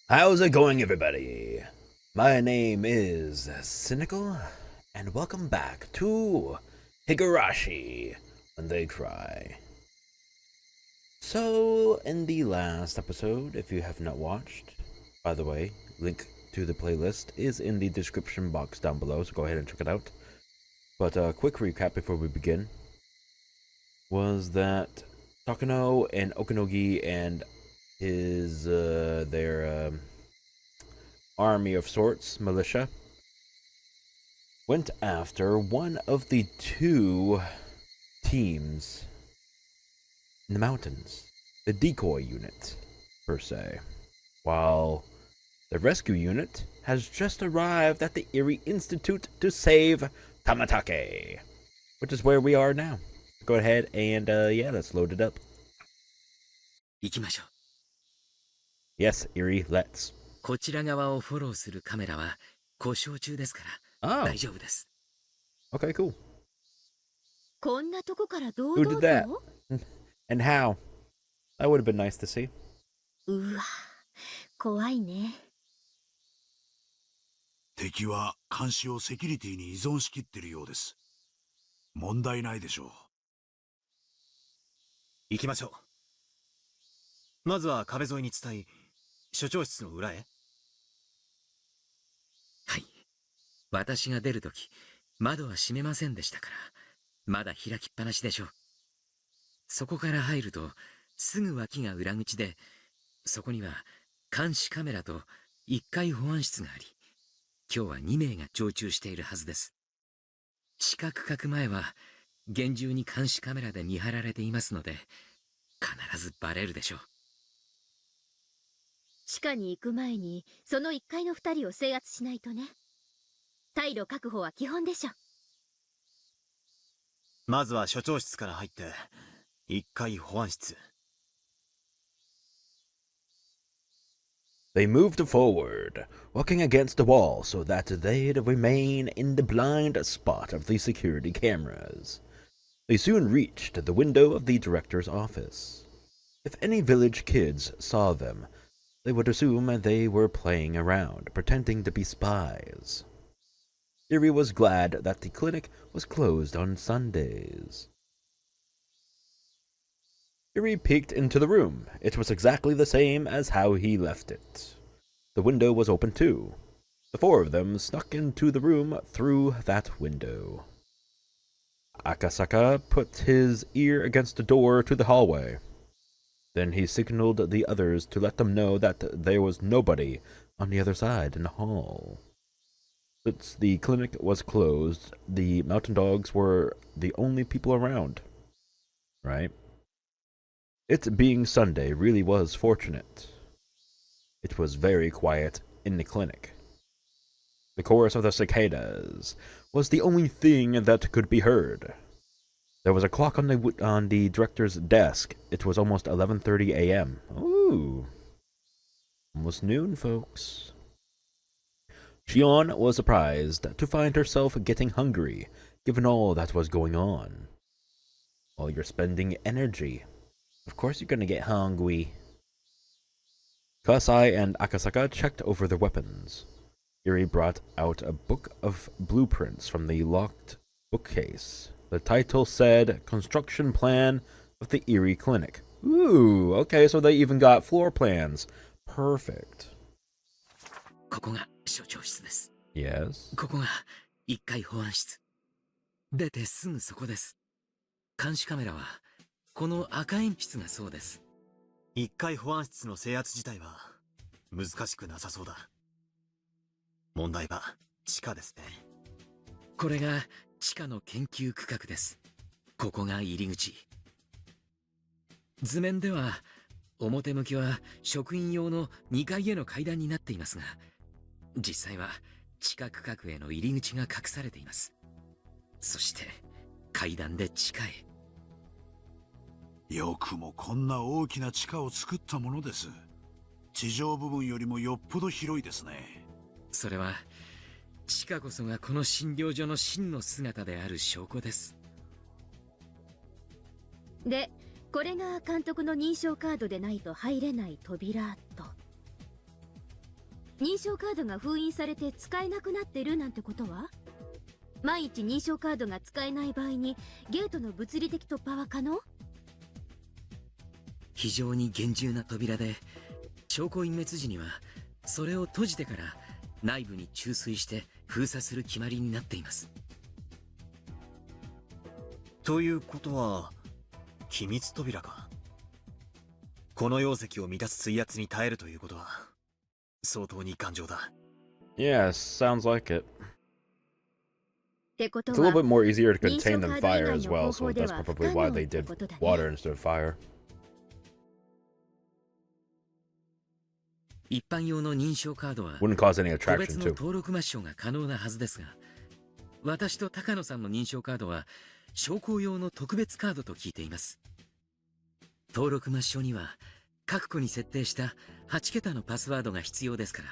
How's it going, everybody? My name is Sinikle, and welcome back to Higurashi when they cry. So, in the last episode, if you have not watched, by the way, link to the playlist is in the description box down below, so go ahead and check it out. But a quick recap before we begin was that Takano and Okinogi and their army of sorts, militia, went after one of the two teams in the mountains, the decoy unit, per se, while the rescue unit has just arrived at the Erie Institute to save Tamatake, which is where we are now. Go ahead and, let's load it up. 行きましょう。 Yes, Erie, let's. こちら側をフォローするカメラは故障中ですから Oh, 大丈夫です。 okay, cool. こんなとこから堂 Who 々 did that? と And how? That would have been nice to see. うわ、怖いね。敵は監視をセキュリティに依存しきっているようです。問題ないでしょう。行きましょう。まずは壁沿いに伝い、所長室の裏へ。はい。私が出るとき、窓は閉めませんでしたから、まだ開きっぱなしでしょう。そこから入ると、すぐ脇が裏口で、そこには監視カメラと1階保安室があり、今日は2名が常駐しているはずです。地下区画前は厳重に監視カメラで見張られていますので、必ずバレるでしょう。地下に行く前にその1階の2人を制圧しないとね。退路確保は基本でしょ。まずは所長室から入って、1階保安室。They moved forward, walking against the wall so that they'd remain in the blind spot of the security cameras. They soon reached the window of the director's office. If any village kids saw them, they would assume they were playing around, pretending to be spies. Yuri was glad that the clinic was closed on Sundays. Yuri peeked into the room. It was exactly the same as how he left it. The window was open too. The four of them snuck into the room through that window. Akasaka put his ear against the door to the hallway. Then he signaled the others to let them know that there was nobody on the other side in the hall. Since the clinic was closed, the mountain dogs were the only people around. Right? It being Sunday really was fortunate. It was very quiet in the clinic. The chorus of the cicadas was the only thing that could be heard. There was a clock on the director's desk. It was almost 11:30 a.m. Ooh. Almost noon, folks. Shion was surprised to find herself getting hungry, given all that was going on. While you're spending energy, of course you're gonna get hungry. Kasai and Akasaka checked over their weapons. Yuri brought out a book of blueprints from the locked bookcase. The title said, Construction Plan of the Erie Clinic. Ooh, okay, so they even got floor plans. Perfect. ここが所長室です。 Yes. ここが1階保安室。出てすぐそこです。監視カメラはこの赤鉛筆がそうです。 1階保安室の制圧自体は難しくなさそうだ。問題は地下ですね。これが地下の研究区画です。ここが入り口。図面では表向きは職員用の2階への階段になっていますが、実際は地下区画への入り口が隠されています。そして階段で地下へ。よくもこんな大きな地下を作ったものです。地上部分よりもよっぽど広いですね。それは地下こそがこの診療所の真の姿である証拠です。で、これが監督の認証カードでないと入れない扉と。認証カードが封印されて使えなくなってるなんてことは？万一認証カードが使えない場合にゲートの物理的突破は可能？非常に厳重な扉で、証拠隠滅時にはそれを閉じてから内部に注水して封鎖する決まりになっています。ということは、秘密扉か。この容積を満たす水圧に耐えるということは、相当に頑丈だ。Yeah, sounds like it. ってこと It's a little は bit more easier to 認証 contain カ than ード以 fire 外 as の well, 方 so 法で that's は不 probably 可 why 能 they って did ことだね。 water instead of fire. 一般用の認証カードは Wouldn't cause any 個 attraction 別の too. 登録抹消が可能なはずですが、私と高野さんの認証カードは商工用の特別カードと聞いています。登録抹消には各個に設定した8桁のパスワードが必要ですから、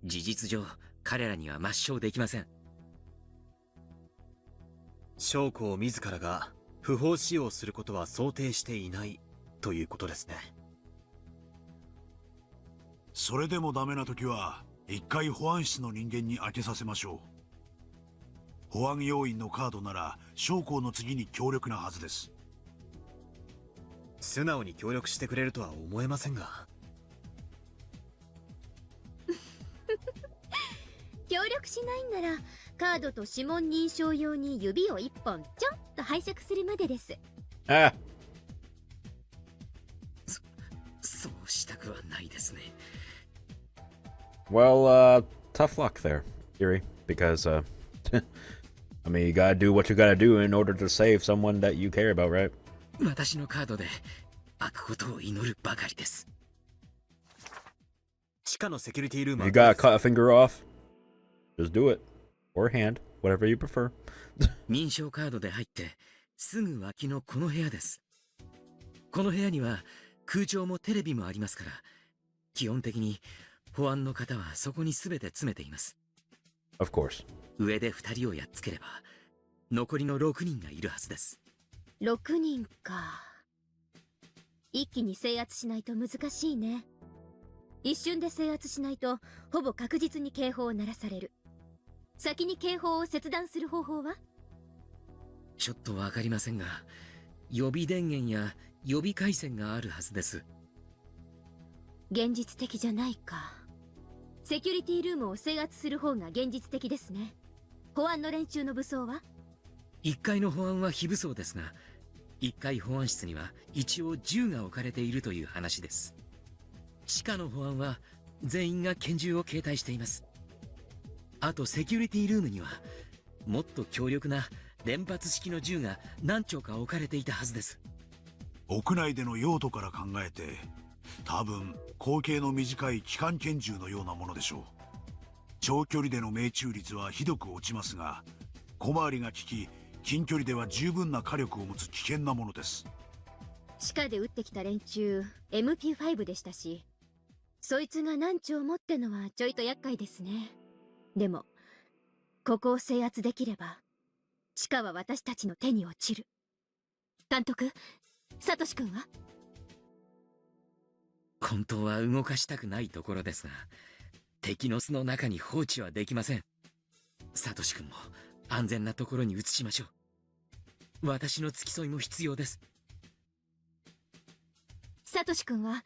事実上彼らには抹消できません。将校自らが不法使用することは想定していないということですね。それでもダメな時は一回保安室の人間に開けさせましょう。保安要員のカードなら将校の次に強力なはずです。素直に協力してくれるとは思えませんが。協力しないんならカードと指紋認証用に指を1本ちょんと拝借するまでです。Ah, そうしたくはないですね。well, tough luck there, Yuri, because, I mean, you gotta do what you gotta do in order to save someone that you care about, right? 私のカードで開くことを祈るばかりです。地下のセキュリティルーム If は you gotta cut a finger off, just do it. Or hand, whatever you prefer. 認証カードで入ってすぐ脇のこの部屋です。この部屋には空調もテレビもありますから、基本的に保安の方はそこに全て詰めています。Of course. 上で2人をやっつければ残りの6人がいるはずです。6人か。一気に制圧しないと難しいね。一瞬で制圧しないとほぼ確実に警報を鳴らされる。先に警報を切断する方法は？ちょっとわかりませんが、予備電源や予備回線があるはずです。現実的じゃないか。セキュリティルームを制圧する方が現実的ですね。保安の連中の武装は1階の保安は非武装ですが、1階保安室には一応銃が置かれているという話です。地下の保安は全員が拳銃を携帯しています。あとセキュリティルームにはもっと強力な連発式の銃が何丁か置かれていたはずです。屋内での用途から考えて多分口径の短い機関拳銃のようなものでしょう。長距離での命中率はひどく落ちますが、小回りが利き近距離では十分な火力を持つ危険なものです。地下で撃ってきた連中 MP5 でしたし、そいつが何丁持ってのはちょいと厄介ですね。でもここを制圧できれば地下は私たちの手に落ちる。監督、サトシ君は？本当は動かしたくないところですが、敵の巣の中に放置はできません。サトシ君も安全なところに移しましょう。私の付き添いも必要です。サトシ君は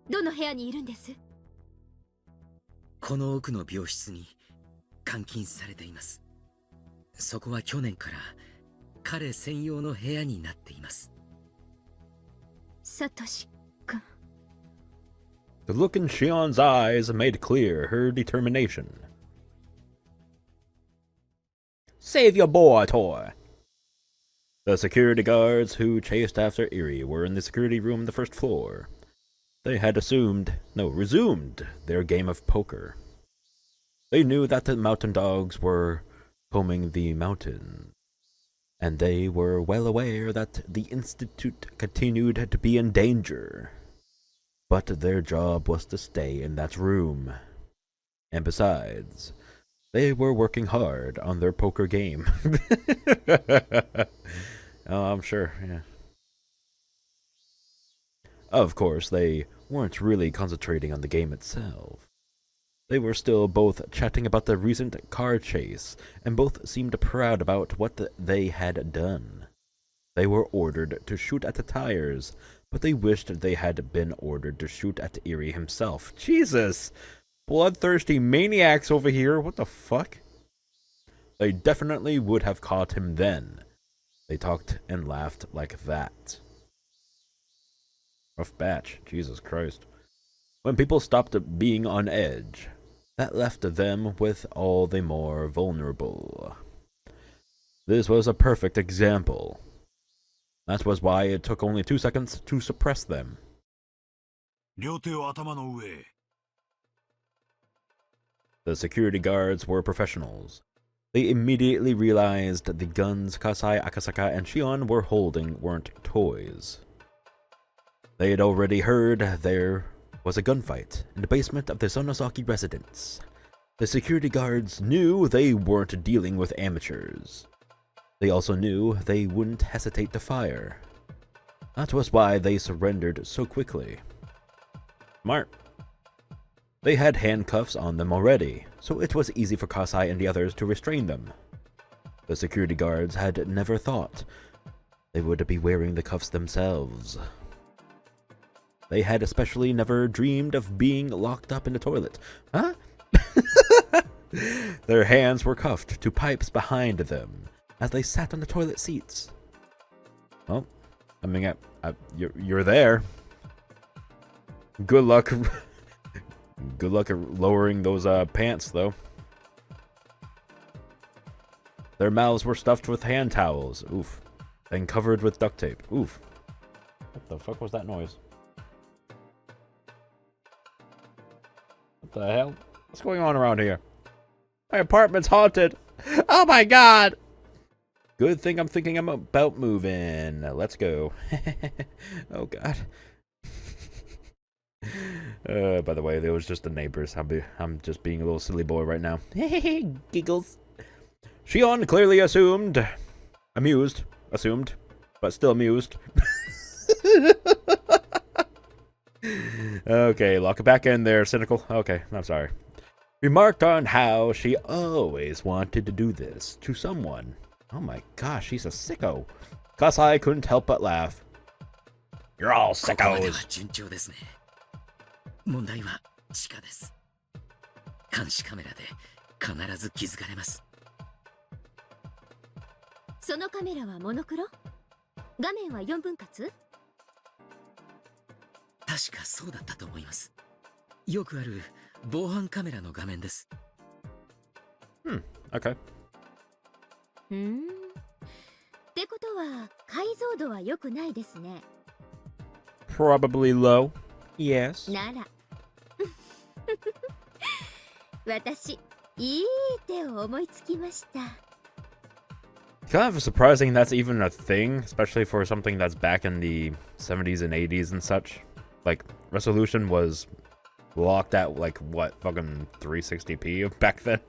どの部屋にいるんです？この奥の病室に監禁されています。そこは去年から彼専用の部屋になっています。サトシ君。 The look in Shion's eyes made clear her determination. Save your boy, Toy! The security guards who chased after Eri were in the security room on the first floor. They had resumed their game of poker. They knew that the mountain dogs were combing the mountain, and they were well aware that the Institute continued to be in danger. But their job was to stay in that room. And besides, they were working hard on their poker game. Oh, I'm sure, yeah. Of course, they weren't really concentrating on the game itself. They were still both chatting about the recent car chase, and both seemed proud about what they had done. They were ordered to shoot at the tires, but they wished they had been ordered to shoot at Erie himself. Jesus! Bloodthirsty maniacs over here, what the fuck? They definitely would have caught him then. They talked and laughed like that. Rough batch, Jesus Christ. When people stopped being on edge, that left them with all the more vulnerable. This was a perfect example. That was why it took only 2 seconds to suppress them. 両手を頭の上へ。 The security guards were professionals. They immediately realized the guns Kasai, Akasaka, and Shion were holding weren't toys. They had already heard there was a gunfight in the basement of the Sonosaki residence. The security guards knew they weren't dealing with amateurs. They also knew they wouldn't hesitate to fire. That was why they surrendered so quickly. Smart. They had handcuffs on them already, so it was easy for Kasai and the others to restrain them. The security guards had never thought they would be wearing the cuffs themselves. They had especially never dreamed of being locked up in the toilet. Huh? Their hands were cuffed to pipes behind them as they sat on the toilet seats. Well, I mean, you're there. Good luck. Good luck at lowering those pants, though. Their mouths were stuffed with hand towels. Oof. And covered with duct tape. Oof. What the fuck was that noise? What the hell? What's going on around here? My apartment's haunted. Oh my god! Good thing I'm thinking I'm about moving. Let's go. Oh god. By the way, they was just the neighbors. I'm just being a little silly boy right now. Giggles. Shion clearly amused, but still amused. Okay, lock it back in there, cynical. Okay, I'm sorry. Remarked on how she always wanted to do this to someone. Oh my gosh, she's a sicko. Kasai couldn't help but laugh. You're all ここまでは sickos. 順調ですね。問題は地下です。監視カメラで必ず気づかれます。そのカメラはモノクロ？画面は4分割？確かそうだったと思います。よくある防犯カメラの画面です。Okay. ってことは解像度は良くないですね。Probably low. Yes. なら私いい手を思いつきました。Kind of surprising that's even a thing, especially for something that's back in the 70s and 80s and such. Like, resolution was locked at, like, what, fucking 360p back then?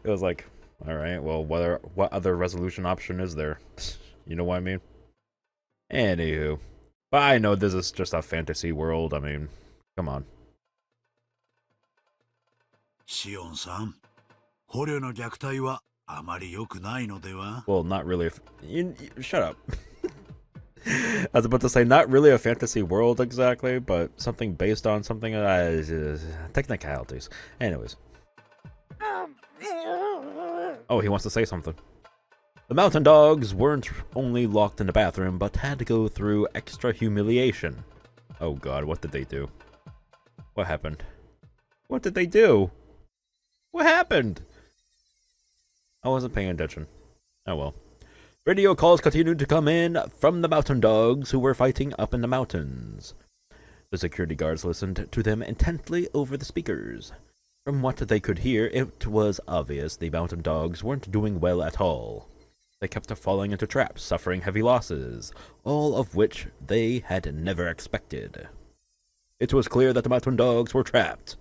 It was like, alright, well, what other resolution option is there? You know what I mean? Anywho. But I know this is just a fantasy world, I mean, come on. シオンさん、捕虜の虐待はあまり良くないのでは？ Well, not really. Shut up. I was about to say, not really a fantasy world exactly, but something based on something. Technicalities. Anyways. Oh, he wants to say something. The mountain dogs weren't only locked in the bathroom, but had to go through extra humiliation. Oh god, what did they do? What happened? What did they do? What happened? I wasn't paying attention. Oh well. Radio calls continued to come in from the mountain dogs who were fighting up in the mountains. The security guards listened to them intently over the speakers. From what they could hear, it was obvious the mountain dogs weren't doing well at all. They kept falling into traps, suffering heavy losses, all of which they had never expected. It was clear that the mountain dogs were trapped,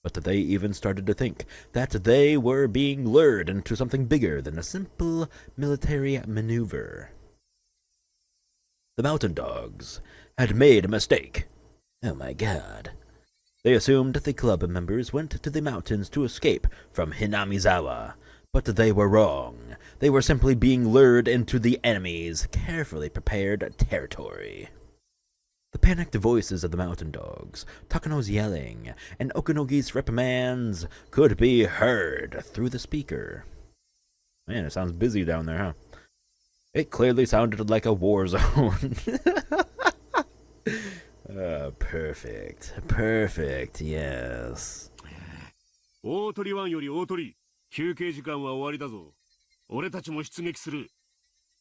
but they even started to think that they were being lured into something bigger than a simple military maneuver. The mountain dogs had made a mistake. Oh my god. They assumed the club members went to the mountains to escape from Hinamizawa, but they were wrong. They were simply being lured into the enemy's carefully prepared territory. The panicked voices of the mountain dogs, Takano's yelling, and Okunogi's reprimands could be heard through the speaker. Man, it sounds busy down there, huh? It clearly sounded like a war zone. Perfect. Perfect, yes. 大鳥湾より大鳥、休憩時間は終わりだぞ。俺たちも出撃する。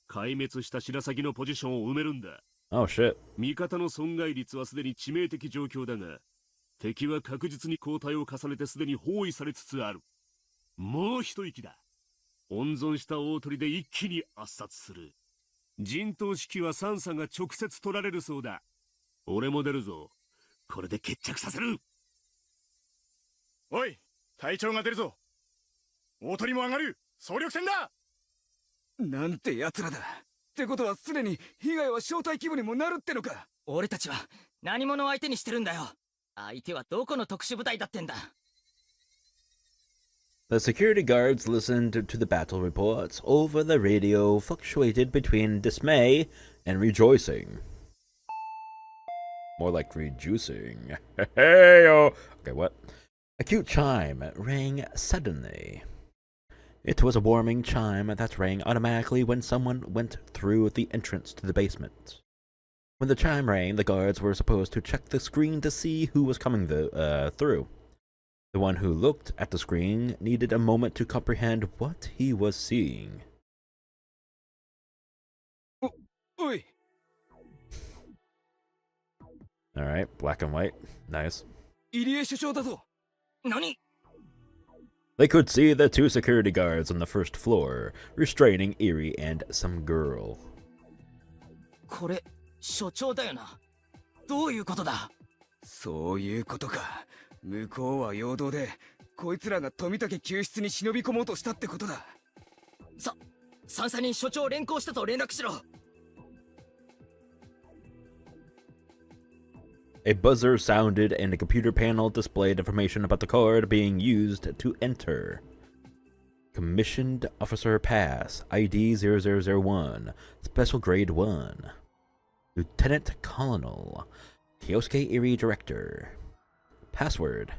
壊滅した白鷺のポジションを埋めるんだ。Oh shit. 味方の損害率はすでに致命的状況だが、敵は確実に交代を重ねてすでに包囲されつつある。もう一息だ。温存した大鳥で一気に圧殺する。陣頭指揮はサンさんが直接取られるそうだ。俺も出るぞ。これで決着させる。おい、隊長が出るぞ。大鳥も上がる。総力戦だ。なんて奴らだ。ってことはすでに被害は小隊規模にもなるってのか。俺たちは何者を相手にしてるんだよ。相手はどこの特殊部隊だってんだ。The security guards listened to the battle reports over the radio, fluctuated between dismay and rejoicing. More like rejuicing. Hey, oh. Okay, what? A cute chime rang suddenly. It was a warming chime that rang automatically when someone went through the entrance to the basement. When the chime rang, the guards were supposed to check the screen to see who was coming through. The one who looked at the screen needed a moment to comprehend what he was seeing. おい。 Alright, black and white. Nice. 入江首相だぞ。何？ They could see the two security guards on the first floor, restraining Erie and some girl. これ所長だよな。どういうことだ？そういうことか。向こうは陽動で、こいつらが富武救出に忍び込もうとしたってことだ。三佐に所長を連行したと連絡しろ。A buzzer sounded and a computer panel displayed information about the card being used to enter. Commissioned Officer Pass, ID 0001, Special Grade 1. Lieutenant Colonel, Kyosuke Erie Director. Password.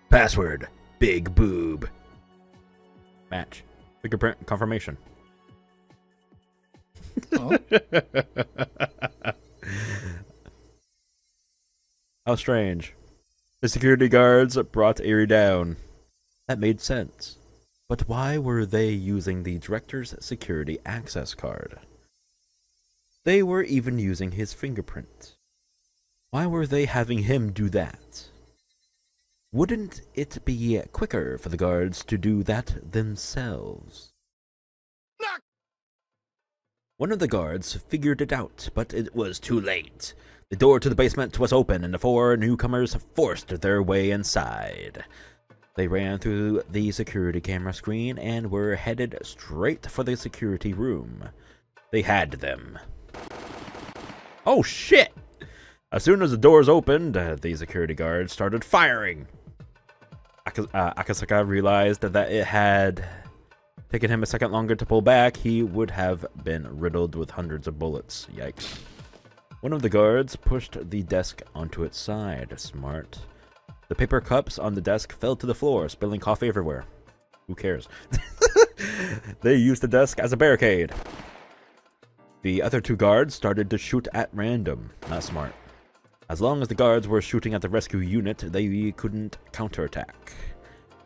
Password. Big boob. Match. Fingerprint confirmation. Oh? How strange. The security guards brought Erie down. That made sense. But why were they using the director's security access card? They were even using his fingerprint. Why were they having him do that? Wouldn't it be quicker for the guards to do that themselves? One of the guards figured it out, but it was too late. The door to the basement was open, and the four newcomers forced their way inside. They ran through the security camera screen and were headed straight for the security room. They had them. Oh shit! As soon as the doors opened, the security guards started firing. Akasaka realized that it had taken him a second longer to pull back. He would have been riddled with hundreds of bullets. Yikes. One of the guards pushed the desk onto its side. Smart. The paper cups on the desk fell to the floor, spilling coffee everywhere. Who cares? They used the desk as a barricade. The other two guards started to shoot at random. Not smart. As long as the guards were shooting at the rescue unit, they couldn't counterattack.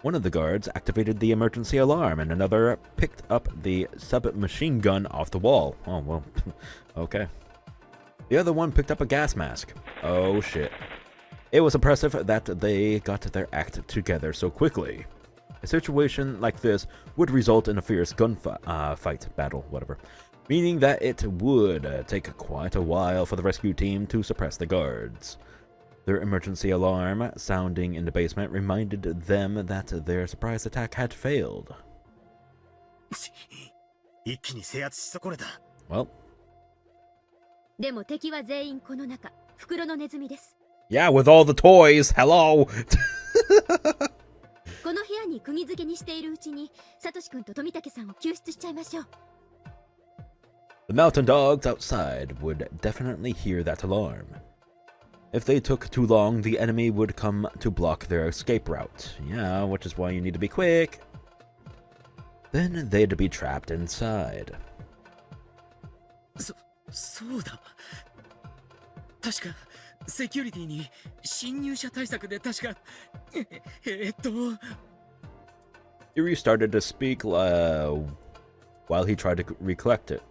One of the guards activated the emergency alarm, and another picked up the submachine gun off the wall. Oh, well, okay. The other one picked up a gas mask. Oh, shit. It was impressive that they got their act together so quickly. A situation like this would result in a fierce gunfight, battle, whatever. Meaning that it would take quite a while for the rescue team to suppress the guards. Their emergency alarm sounding in the basement reminded them that their surprise attack had failed. 一気に制圧し損ねた。 Well, でも敵は全員この中、袋のネズミです。 yeah, with all the toys, hello! この部屋に釘付けにしているうちに、サトシ君と富武さんを救出しちゃいましょう。 The mountain dogs outside would definitely hear that alarm. If they took too long, the enemy would come to block their escape route. Yeah, which is why you need to be quick. Then they'd be trapped inside. そうだ。確かセキュリティに侵入者対策で確かYuri started to speak while he tried to recollect it.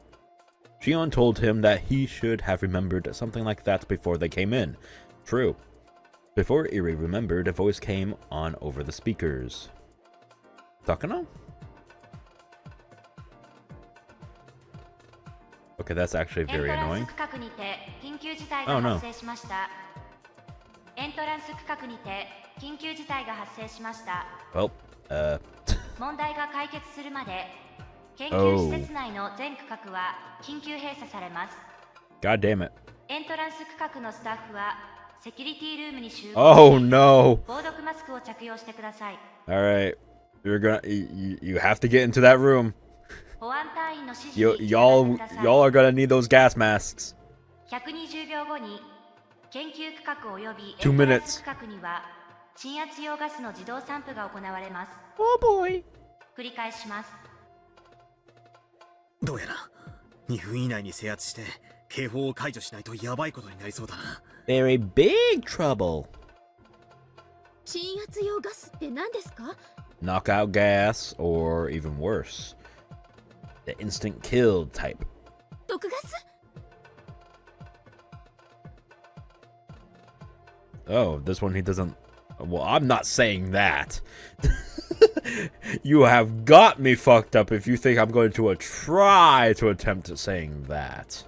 Shion told him that he should have remembered something like that before they came in. True. Before Iri remembered, a voice came on over the speakers. Takano? Okay, that's actually very annoying. Oh no. Well, 問題が解決するまで研 Oh. 究施設内の全区画は緊急閉鎖されます。 God damn it. エントランス区画のスタッフはセキュリティルームに集合 Oh no. 防毒マスクを着用してください。 Alright. You have to get into that room. 保安隊員の指示に従ってく Y'all ださい。 are gonna need those gas masks. 120秒後に研究区画及びエ 2ントランス minutes. 区画には鎮圧用ガスの自動散布が行われます。 Oh boy. 繰り返します。 どうやら2分以内に制圧して警報を解除しないとやばいことになりそうだな。 Very big trouble. 鎮圧用ガスって何ですか？ Knockout gas, or even worse, the instant kill type. 毒ガス？ Oh, this one he doesn't. Well, I'm not saying that. You have got me fucked up if you think I'm going to try to attempt saying that.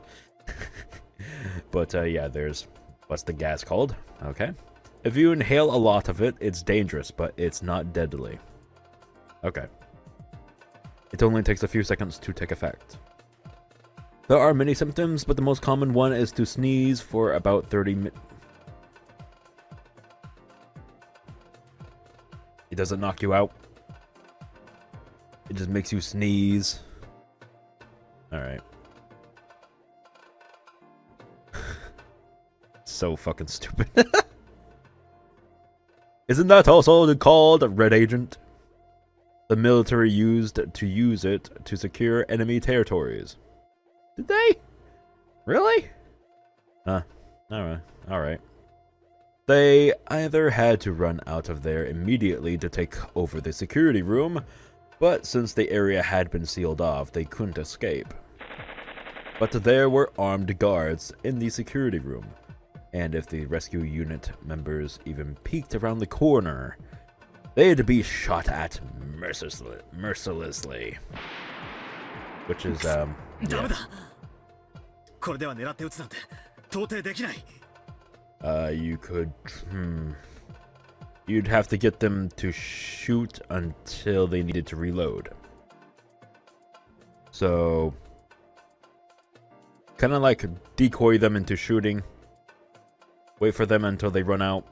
But yeah, there's, what's the gas called? Okay. If you inhale a lot of it, it's dangerous, but it's not deadly. Okay. It only takes a few seconds to take effect. There are many symptoms, but the most common one is to sneeze for about 30 minutes. It doesn't knock you out. It just makes you sneeze. Alright. So fucking stupid. Isn't that also called Red Agent? The military used to use it to secure enemy territories. Did they? Really? Huh. Alright. They either had to run out of there immediately to take over the security room, but since the area had been sealed off, they couldn't escape. But there were armed guards in the security room, and if the rescue unit members even peeked around the corner, they'd be shot at mercilessly. Which is, ダ yeah. メだ。これでは狙って撃つなんて到底できない。 You could, you'd have to get them to shoot until they needed to reload. So, kind of like decoy them into shooting. Wait for them until they run out.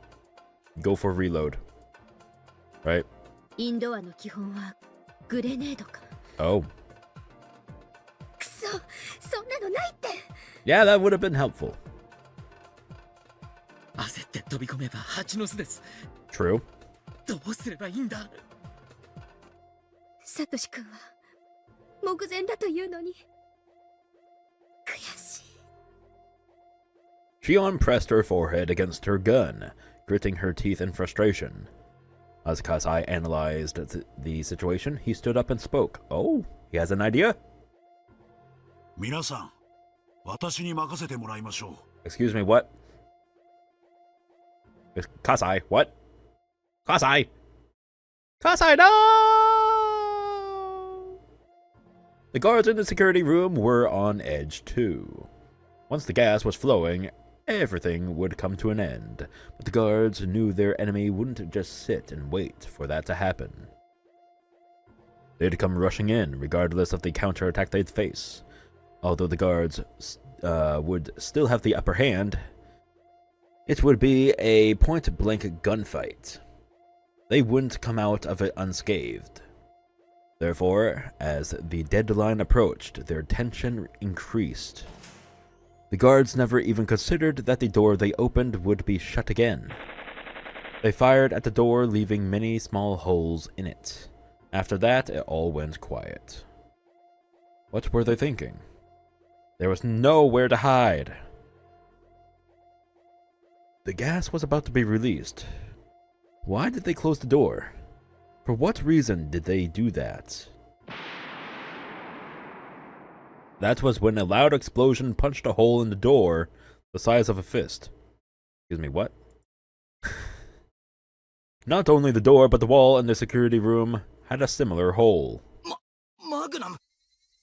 Go for reload. Right? インドアの基本はグレネードか。 Oh. くそ、そんなのないって。 Yeah, that would have been helpful. 焦って飛び込めば蜂の巣です。 True. どうすればいいんだ。サトシ君は目前だというのに悔しい。 Shion pressed her forehead against her gun, gritting her teeth in frustration. As Kasai analyzed the situation, he stood up and spoke. Oh, he has an idea? 皆さん、私に任せてもらいましょう。 Excuse me, what? Kasai, what? Kasai! Kasai, no! The guards in the security room were on edge too. Once the gas was flowing, everything would come to an end, but the guards knew their enemy wouldn't just sit and wait for that to happen. They'd come rushing in, regardless of the counterattack they'd face. Although the guards would still have the upper hand, it would be a point-blank gunfight. They wouldn't come out of it unscathed. Therefore, as the deadline approached, their tension increased. The guards never even considered that the door they opened would be shut again. They fired at the door, leaving many small holes in it. After that, it all went quiet. What were they thinking? There was nowhere to hide. The gas was about to be released. Why did they close the door? For what reason did they do that? That was when a loud explosion punched a hole in the door the size of a fist. Excuse me, what? Not only the door, but the wall in the security room had a similar hole. Magnum.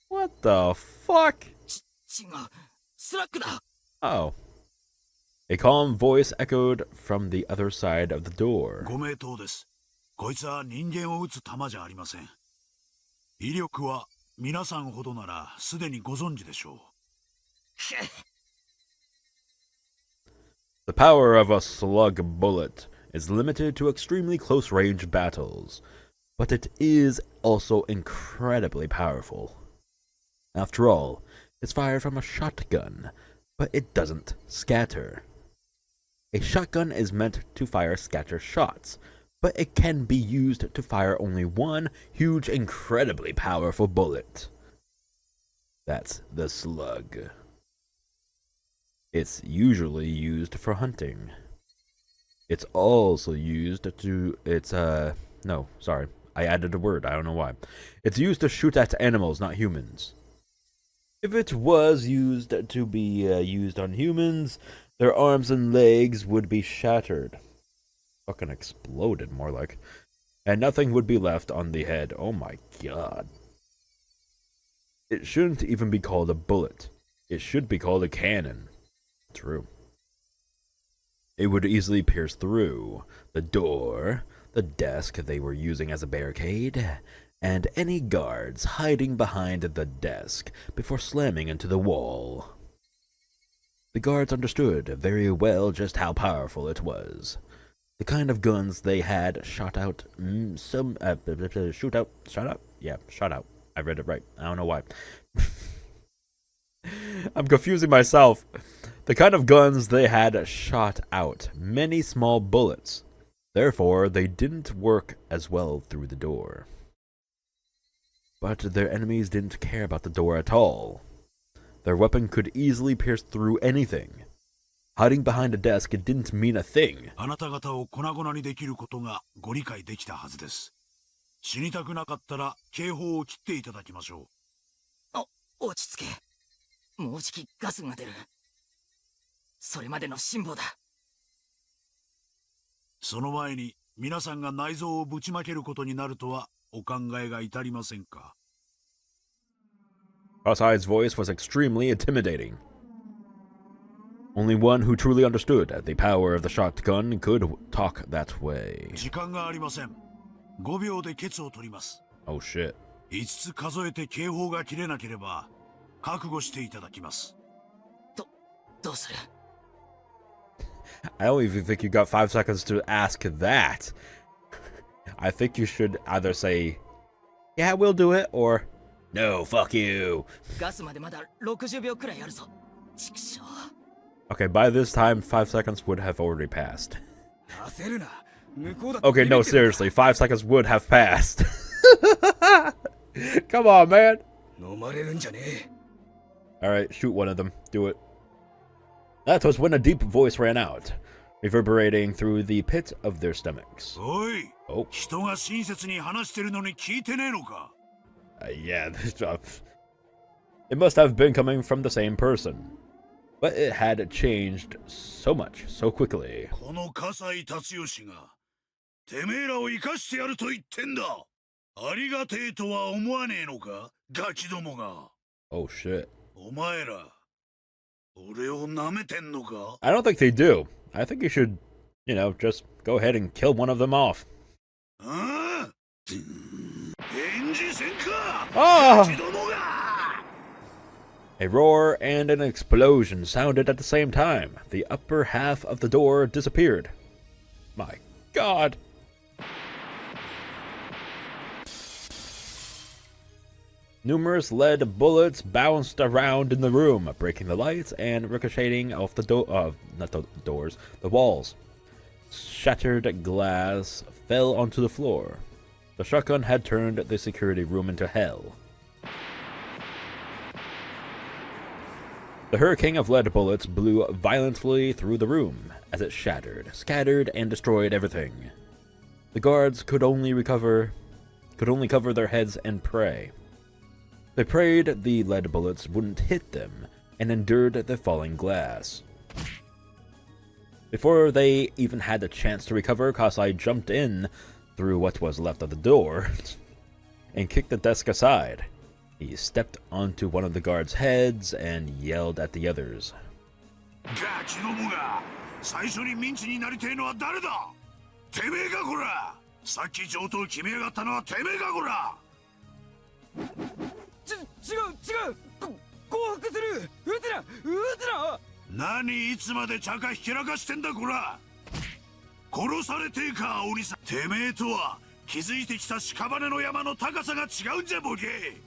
What the fuck? 違う。スラックだ。 Oh. A calm voice echoed from the other side of the door. ご名答です。こいつは人間を撃つ弾じゃありません。威力は皆さんほどならすでにご存知でしょう。The power of a slug bullet is limited to extremely close-range battles, but it is also incredibly powerful. After all, it's fired from a shotgun, but it doesn't scatter. A shotgun is meant to fire scatter shots, but it can be used to fire only one huge, incredibly powerful bullet. That's the slug. It's usually used for hunting. It's also used to, no, sorry, I added a word, I don't know why. It's used to shoot at animals, not humans. If it was used to be used on humans, their arms and legs would be shattered. Fucking exploded, more like. And nothing would be left on the head. Oh my god. It shouldn't even be called a bullet. It should be called a cannon. True. It would easily pierce through the door, the desk they were using as a barricade, and any guards hiding behind the desk before slamming into the wall. The guards understood very well just how powerful it was. The kind of guns they had shot out shot out. I read it right. I don't know why. I'm confusing myself. The kind of guns they had shot out many small bullets. Therefore, they didn't work as well through the door. But their enemies didn't care about the door at all. Their weapon could easily pierce through anything. Hiding behind a desk didn't mean a thing. あなた方を粉々にできることがご理解できたはずです。死にたくなかったら警報を切っていただきましょう。落ち着け。もうじきガスが出る。それまでの辛抱だ。その前に皆さんが内臓をぶちまけることになるとはお考えが至りませんか。Cross-Eye's voice was extremely intimidating. Only one who truly understood the power of the shotgun could talk that way. 時間がありません。5秒でケツを取ります。Oh shit. 5つ数えて警報が切れなければ覚悟していただきます。どうする？ I don't even think you got 5 seconds to ask that. I think you should either say, yeah, we'll do it, or no, fuck you. ガスまでまだ60秒くらいあるぞ。畜生。 Okay, by this time, 5 seconds would have already passed. 焦るな。向こうだって Okay, no, seriously, 5 seconds would have passed. Come on, man. 飲まれるんじゃねえ。 Alright, shoot one of them. Do it. That was when a deep voice ran out, reverberating through the pit of their stomachs. おい、 Oh. 人が親切に話してるのに聞いてねえのか。Yeah, it must have been coming from the same person. But it had changed so much, so quickly. この葛西達義がてめえらを生かしてやると言ってんだ。ありがてえとは思わねえのか、ガキどもが。Oh shit. お前ら I don't think they do. I think you should, just go ahead and kill one of them off. Ah! A roar and an explosion sounded at the same time. The upper half of the door disappeared. My God! Numerous lead bullets bounced around in the room, breaking the lights and ricocheting off the the walls. Shattered glass fell onto the floor. The shotgun had turned the security room into hell. The hurricane of lead bullets blew violently through the room as it shattered, scattered, and destroyed everything. The guards could only cover their heads and pray. They prayed the lead bullets wouldn't hit them and endured the falling glass. Before they even had a chance to recover, Kasai jumped in through what was left of the door and kicked the desk aside. He stepped onto one of the guards' heads and yelled at the others.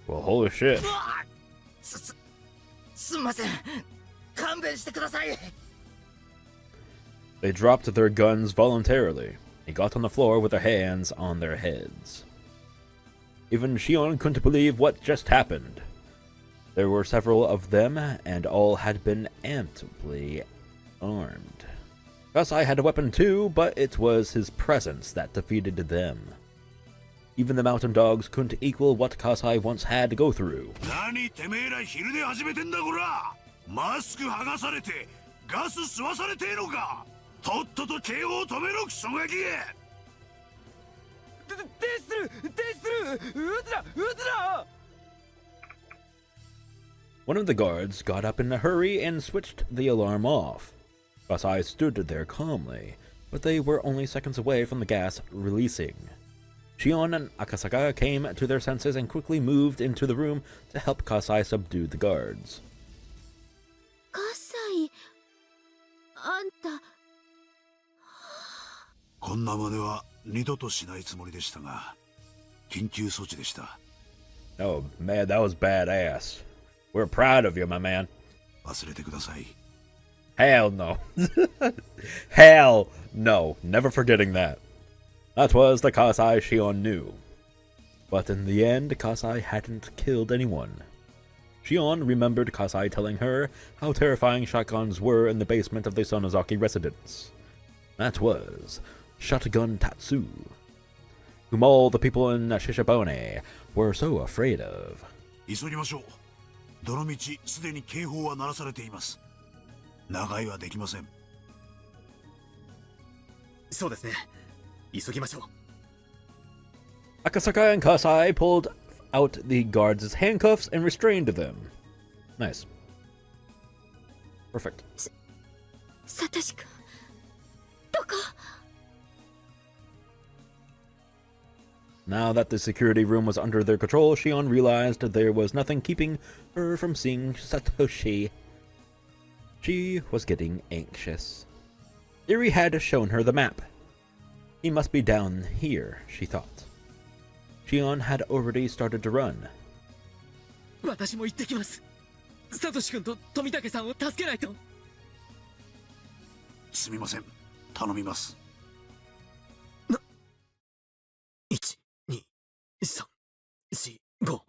Well, holy shit. They dropped their guns voluntarily and got on the floor with their hands on their heads. Even Shion couldn't believe what just happened. There were several of them, and all had been amply armed. Kasai had a weapon too, but it was his presence that defeated them. Even the mountain dogs couldn't equal what Kasai once had to go through. One of the guards got up in a hurry and switched the alarm off. Kasai stood there calmly, but they were only seconds away from the gas releasing. Shion and Akasaka came to their senses and quickly moved into the room to help Kasai subdue the guards. Kasai, anta. こんな真似は二度としないつもりでしたが、緊急措置でした。Oh man, that was badass. We're proud of you, my man. 忘れてください。 Hell no. Hell no. Never forgetting that. That was the Kasai Shion knew. But in the end, Kasai hadn't killed anyone. Shion remembered Kasai telling her how terrifying shotguns were in the basement of the Sonozaki residence. That was Shotgun Tatsu, whom all the people in Shishibone were so afraid of. 急ぎましょう。どの道すでに警報は鳴らされています。長居はできません。そうですね。急ぎましょう。 Akasaka and Kasai pulled out the guards' handcuffs and restrained them. Nice. Perfect. Satoshi-kun, どこ? Now that the security room was under their control, Shion realized there was nothing keeping her from seeing Satoshi. She was getting anxious. Eri had shown her the map. He must be down here, she thought. Shion had already started to run. 私も行ってきます。サトシ君と富武さんを助けないと。すみません。頼みます。1、2、3、4、5。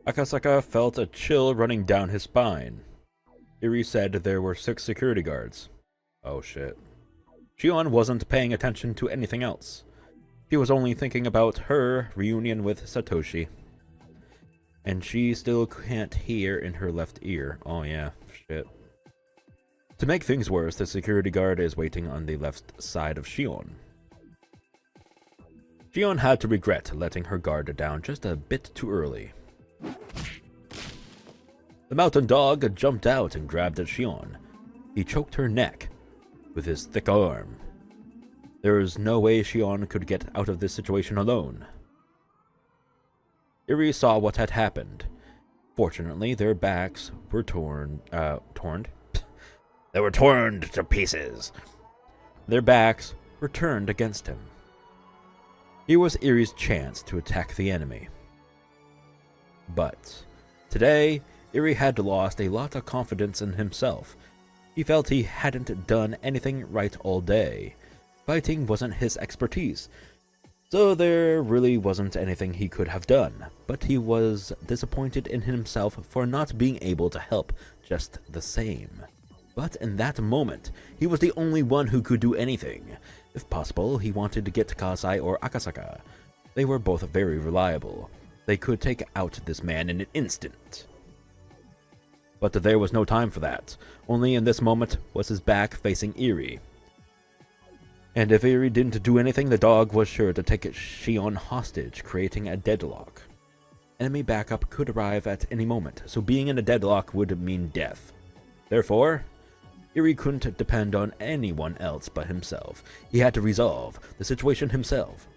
Akasaka felt a chill running down his spine. Eri said there were 6 security guards. Oh shit. Shion wasn't paying attention to anything else. She was only thinking about her reunion with Satoshi. And she still can't hear in her left ear. Oh yeah, shit. To make things worse, the security guard is waiting on the left side of Shion. Shion had to regret letting her guard down just a bit too early. The mountain dog jumped out and grabbed at Shion. He choked her neck with his thick arm. There was no way Shion could get out of this situation alone. Eri saw what had happened. Fortunately, their backs were torn. They were torn to pieces. Their backs were turned against him. Here was Eri's chance to attack the enemy. But today, Eri had lost a lot of confidence in himself. He felt he hadn't done anything right all day. Fighting wasn't his expertise, so there really wasn't anything he could have done. But he was disappointed in himself for not being able to help just the same. But in that moment, he was the only one who could do anything. If possible, he wanted to get Kasai or Akasaka. They were both very reliable. They could take out this man in an instant. But there was no time for that. Only in this moment was his back facing Eri. And if Eri didn't do anything, the dog was sure to take Shion hostage, creating a deadlock. Enemy backup could arrive at any moment, so being in a deadlock would mean death. Therefore, Eri couldn't depend on anyone else but himself. He had to resolve the situation himself.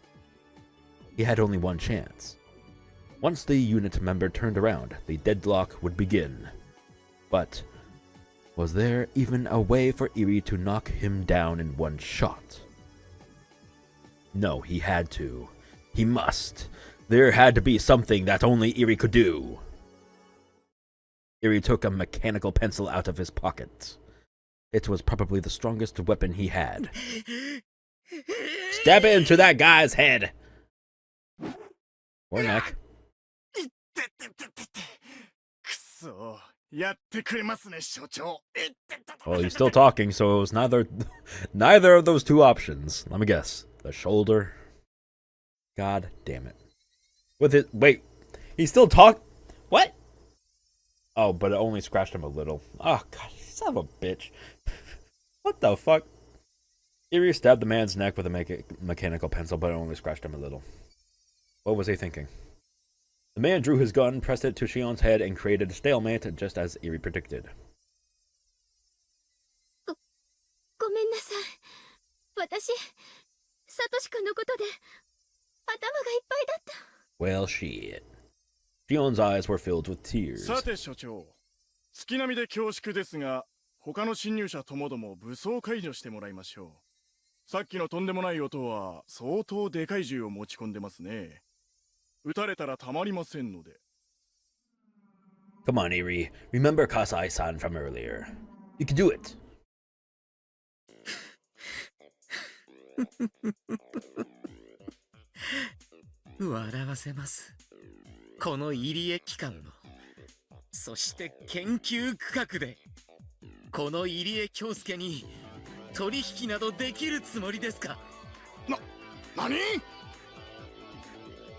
He had only one chance. Once the unit member turned around, the deadlock would begin. But was there even a way for Eri to knock him down in one shot? No, he had to. He must. There had to be something that only Eri could do. Eri took a mechanical pencil out of his pocket. It was probably the strongest weapon he had. Stab it into that guy's head! Or neck. Well, he's still talking, so it was neither of those two options. Let me guess. The shoulder. God damn it. With it, wait. He still what? Oh, but it only scratched him a little. Oh, God, son of a bitch. What the fuck? Eri stabbed the man's neck with a mechanical pencil, but it only scratched him a little. What was he thinking? The man drew his gun, pressed it to Shion's head, and created a stalemate, just as Eri predicted. ごめんなさい。私、サトシ君のことで頭がいっぱいだった。 Well, shit. Shion's eyes were filled with tears. さて所長、月並みで恐縮ですが、他の侵入者ともども武装解除してもらいましょう。さっきのとんでもない音は相当でかい銃を持ち込んでますね。撃たれたらたまりませんので。Come on, Eri. Remember Kasai-san from earlier. You can do it. 笑わせます。この入江機関の、そして研究区画で、この入江京介に取引などできるつもりですか？何？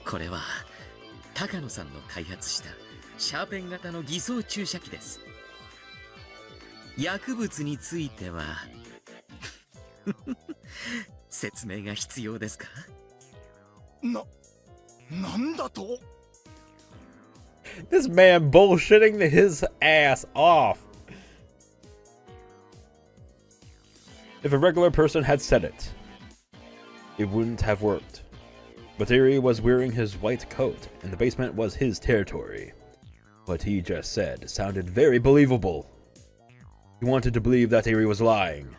これは高野さんの開発したシャーペン型の偽装注射器です。薬物については説明が必要ですか？なんだと？ This man bullshitting his ass off. If a regular person had said it, it wouldn't have worked. But Eri was wearing his white coat, and the basement was his territory. What he just said sounded very believable. He wanted to believe that Eri was lying,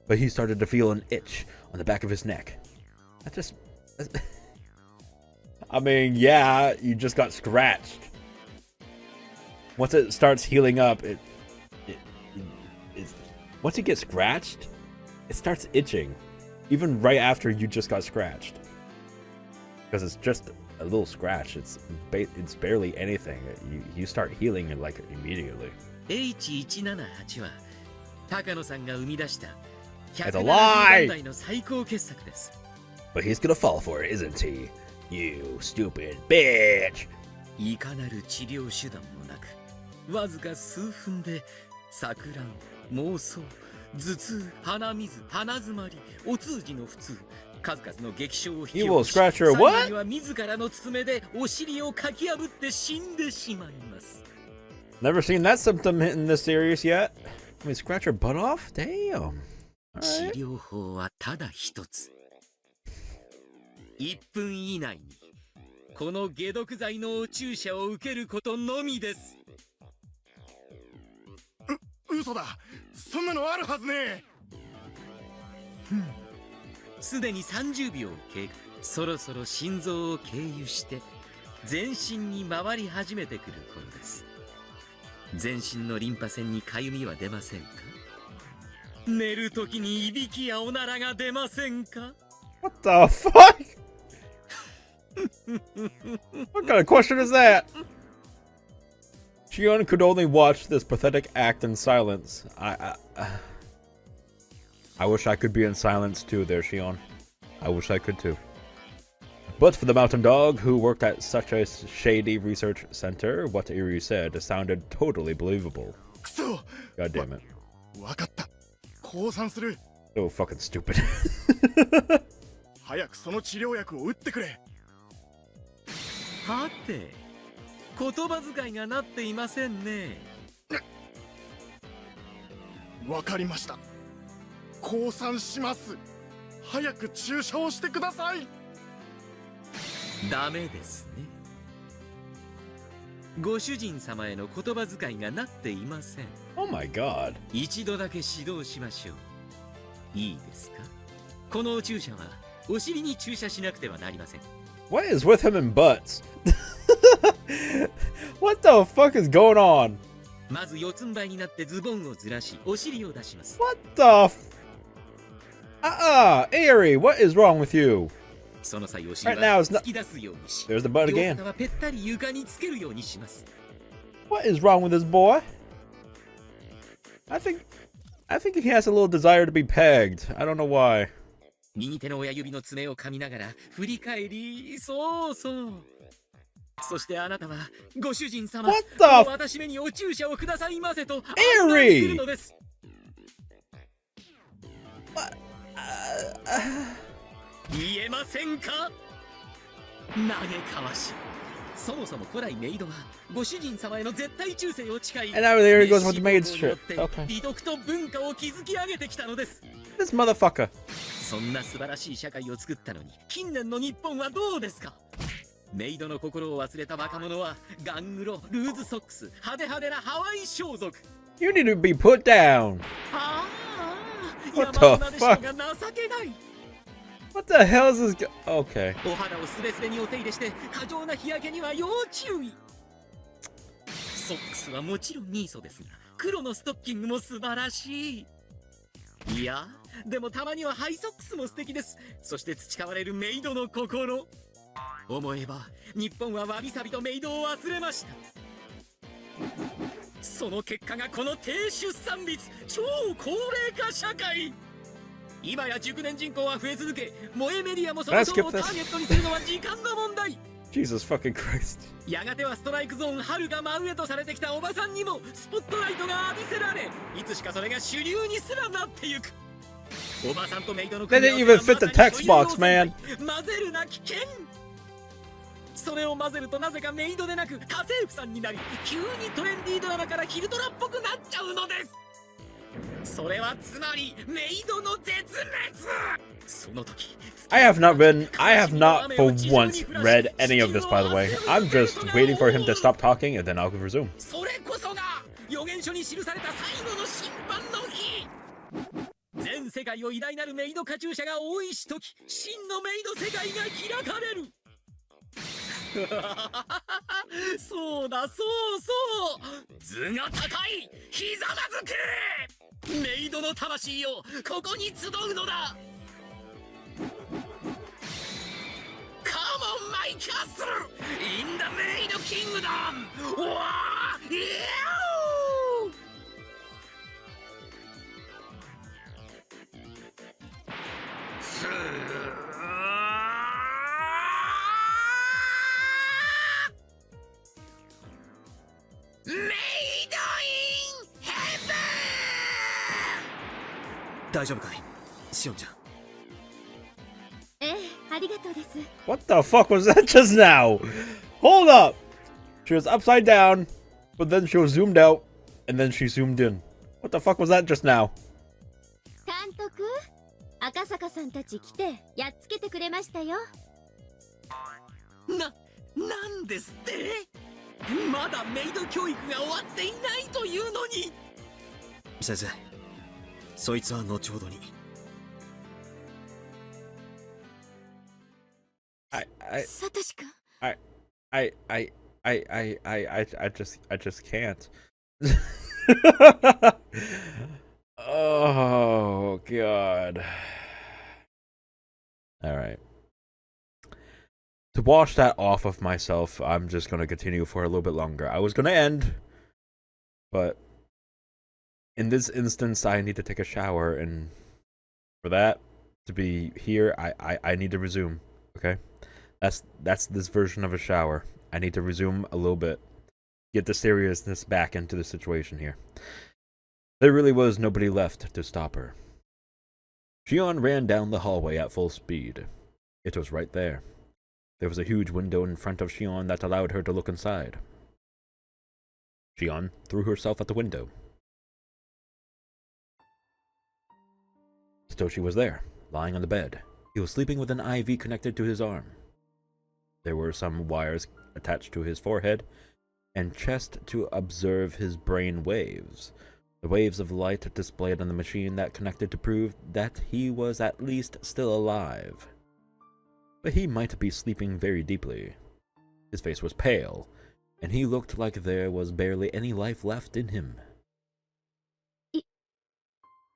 but he started to feel an itch on the back of his neck. I mean, yeah, you just got scratched. Once it starts healing up, once you get scratched, it starts itching, even right after you just got scratched. Because it's just a little scratch. It's barely anything. You start healing it like immediately. H178 は高野さんが生み出した170番台の最高傑作です。 But he's gonna fall for it, isn't he? You stupid bitch! いかなる治療手段もなく、わずか数分で錯乱、妄想、頭痛、鼻水、鼻づまり、お通じの普通、数々の激症を引き起こし、最後には自らの爪でお尻をかき破って死んでしまいます。Never seen that symptom in this series yet. I mean, scratch her butt off? Damn. 治 Alright. 療法はただ一つ。1分以内にこの解毒剤のお注射を受けることのみです。嘘だ。そんなのあるはずねえ。すでに30秒経過。そろそろ心臓を経由して全身に回り始めてくる頃です。全身のリンパ腺にかゆみは出ませんか？寝るときにいびきやおならが出ませんか？ What the fuck? What kind of question is that? Shion could only watch this pathetic act in silence. I wish I could be in silence too there, Shion. I wish I could too. But for the mountain dog, who worked at such a shady research center, what Iri said sounded totally believable. God damn it. わかった。降参する。So fucking stupid. 早くその治療薬を打ってくれ。はて、言葉遣いがなっていませんね。わかりました。降参します。早く注射をしてください。ダメですね。ご主人様への言葉遣いがなっていません。Oh my god. 一度だけ指導しましょう。いいですか？このお注射はお尻に注射しなくてはなりません。What is with him and butts? What the fuck is going on? まず四つん這いになってズボンをずらし、お尻を出します。What the Aerie, what is wrong with you? その際お尻 Right now は is not- 突き出すようにし、 There's the butt 両 again. 肩はぺったり床につけるようにします。What is wrong with this boy? I think he has a little desire to be pegged. I don't know why. 右手の親指の爪を噛みながら振り返り、そうそう。そしてあなたはご主人様、 What the 私めにお注射をくださいませと案内 Aerie! するのです。言えませんか？嘆かわしい。そもそも古来メイドはご主人様への絶対忠誠を誓い、 And now there he goes with the maid's 熱心 shit. によって Okay. 美徳と文化を築き上げてきたのです。 This motherfucker. そんな素晴らしい社会を作ったのに、近年の日本はどうですか？メイドの心を忘れた若者はガングロ、ルーズソックス、派手派手なハワイ装束。 You need to be put down. ああ、 What 山 the のなでしょうが情けない。 What the hell is this? Okay. お肌をスベスベにお手入れして過剰な日焼けには要注意。ソックスはもちろんニーソですが、黒のストッキングも素晴らしい。いや、でもたまにはハイソックスも素敵です。そして培われるメイドの心。思えば日本はわびさびとメイドを忘れました。その結果がこの低出産率、超高齢化社会。今や熟年人口は増え続け、萌えメディアもその層をターゲットにするのは時間の問題。 Jesus fucking Christ. やがてはストライクゾーン春が真上とされてきたおばさんにもスポットライトが浴びせられ、いつしかそれが主流にすらなってゆく。おばさんとメイドの They didn't even fit the text box, man. 混ぜるな危険。それを混ぜるとなぜかメイドでなく家政婦さんになり、急にトレンディードラマからヒルドラっぽくなっちゃうのです。それはつまりメイドの絶滅。その時 I have not for once read any of this, by the way. I'm just waiting for him to stop talking and then I'll resume. それこそが予言書に記された最後の審判の日。全世界を偉大なるメイドカチューシャが多いしとき、真のメイド世界が開かれる。そうだ、そうそう。図が高い、ひざまずけ。メイドの魂よ、ここに集うのだ。Come on, my castle in the maid kingdom. わあ、イエー。メイドインヘブン。大丈夫かい、シオンちゃん。ええ、ありがとうです。 What the fuck was that just now? Hold up! She was upside down But then she was zoomed out, and then she zoomed in. What the fuck was that just now? 監督、赤坂さんたち来てやっつけてくれましたよ。なんですって？まだメイド教育が終わっていないというのに。先生、そいつは後ほどに。サトシ君。I just can't. Oh god. Alright. To wash that off of myself, I'm just gonna continue for a little bit longer. I was gonna end, but in this instance, I need to take a shower, and for that to be here, I need to resume. Okay, that's this version of a shower. I need to resume a little bit, get the seriousness back into the situation here. There really was nobody left to stop her. Shion ran down the hallway at full speed. It was right there. There was a huge window in front of Shion that allowed her to look inside. Shion threw herself at the window. Satoshi was there, lying on the bed. He was sleeping with an IV connected to his arm. There were some wires attached to his forehead and chest to observe his brain waves. The waves of light displayed on the machine that connected to prove that he was at least still alive. But he might be sleeping very deeply. His face was pale, and he looked like there was barely any life left in him. 生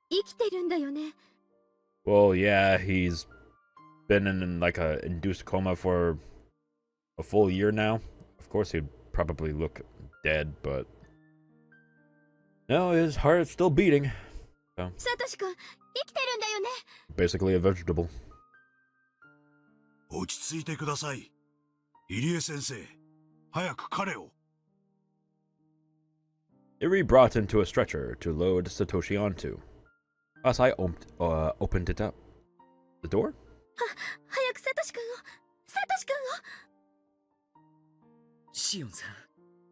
きてるんだよね。 Well, yeah, he's been in like a induced coma for a full year now. Of course, he'd probably look dead, but no, his heart's still beating. So, サトシ君、生きてるんだよね。 basically a vegetable. 落ち着いてください。入江先生、早く彼を。Iri brought into a stretcher to load Satoshi onto. Asai opened it up. The door? 早くサトシ君を、サトシ君を。シオンさん、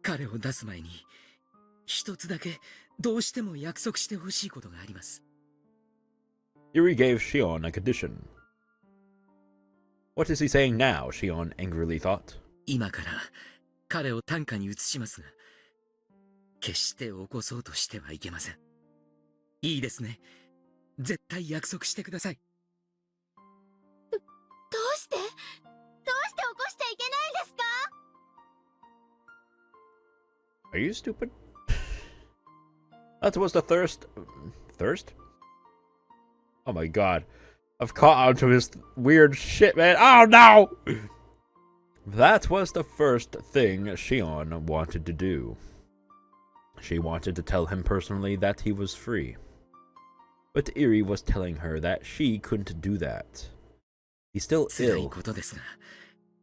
彼を出す前に一つだけどうしても約束してほしいことがあります。Iri gave Shion a condition. What is he saying now? Shion angrily thought. 今から彼を担架に移しますが、決して起こそうとしてはいけません。いいですね。絶対約束してください。どうして起こしちゃいけないんですか？ Are you stupid? That was the thirst? Oh my god. I've caught onto his weird shit, man. Oh no! That was the first thing Shion wanted to do. She wanted to tell him personally that he was free. But Iri was telling her that she couldn't do that. He's still 辛い ill. ことですが、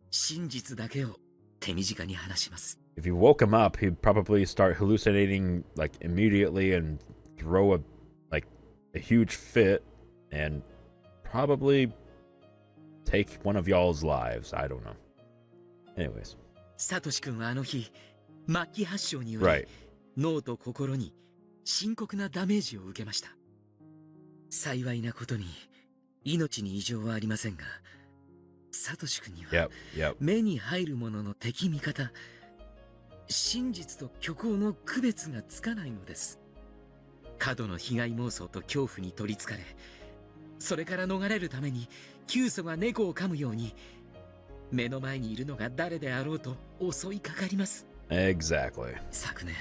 真実だけを手短に話します。 If you woke him up, he'd probably start hallucinating like immediately and throw a huge fit and probably take one of y'all's lives. I don't know. Anyways. サトシ君はあの日、末期発症により、 Right. 脳と心に深刻なダメージを受けました。幸いなことに命に異常はありませんが、サトシ君には Yep. 目に入るものの敵味方、真実と虚構の区別がつかないのです。過度の被害妄想と恐怖に取りつかれ、それから逃れるために急祖が猫を噛むように、目の前にいるのが誰であろうと襲いかかります。 Exactly. 昨年、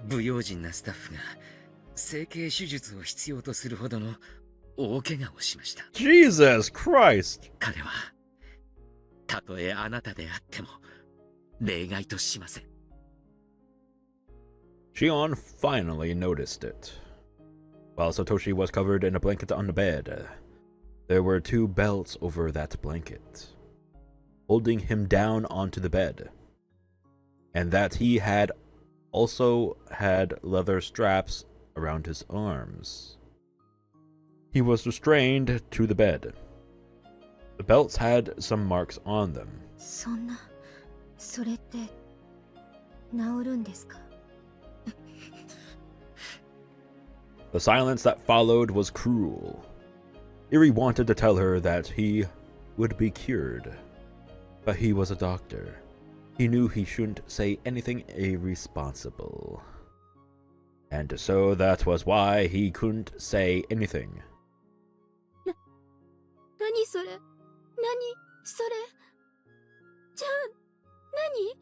不用心なスタッフが整形手術を必要とするほどの大怪我をしました。 Jesus Christ! 彼は、たとえあなたであっても例外としません。 Shion finally noticed it. While Satoshi was covered in a blanket on the bed, there were two belts over that blanket, holding him down onto the bed, and that he had also had leather straps around his arms. He was restrained to the bed. The belts had some marks on them. そんな、それって治るんですか？ The silence that followed was cruel. Iri wanted to tell her that he would be cured, but he was a doctor. He knew he shouldn't say anything irresponsible. And so that was why he couldn't say anything. 何それ？何それ？じゃあ何？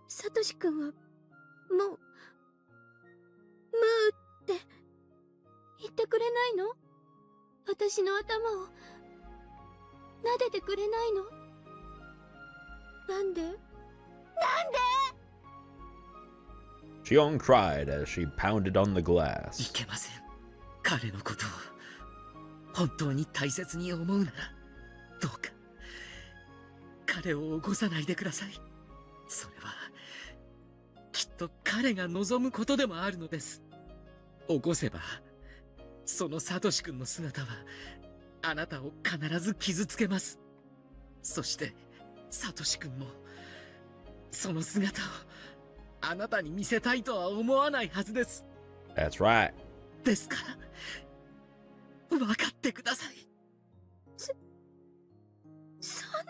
サトシ君はもうムーって言ってくれないの？私の頭を撫でてくれないの？なんで？なんで？ Shion cried as she pounded on the い glass. けません。彼のことを本当に大切に思うなら、どうか彼を起こさないでください。それはきっと彼が望むことでもあるのです。起こせばそのサトシ君の姿はあなたを必ず傷つけます。そしてサトシ君もその姿をあなたに見せたいとは思わないはずです。 That's right. ですから分かってください。そんな。